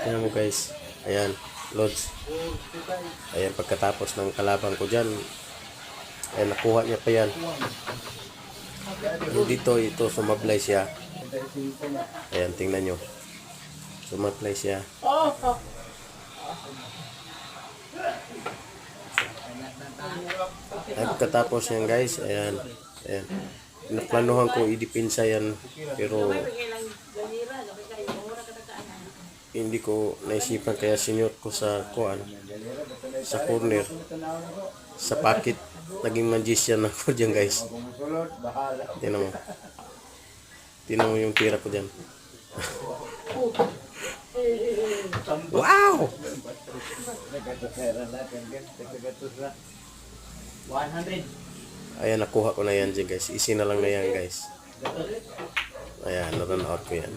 Ayan mo guys. Ayan. Lods. Ayan, pagkatapos ng kalaban ko dyan. Ayan, nakuha niya pa yan. Yung dito, ito, sumablay siya. Ayan, tingnan nyo. Sumablay siya. Ay, pagkatapos yan guys, ayan. Ayan. Naplanuhan ko idipinsa yan. Pero hindi ko naisipan, kaya sinuot ko sa kuan, sa corner, sa pocket. Naging magician ako dyan guys. Tinan mo. Tinan mo yung tira ko dyan. Wow! 100. Ayan, nakuha ko na yan dyan guys. Easy na lang na yan guys. Ayan, na-run out ko yan.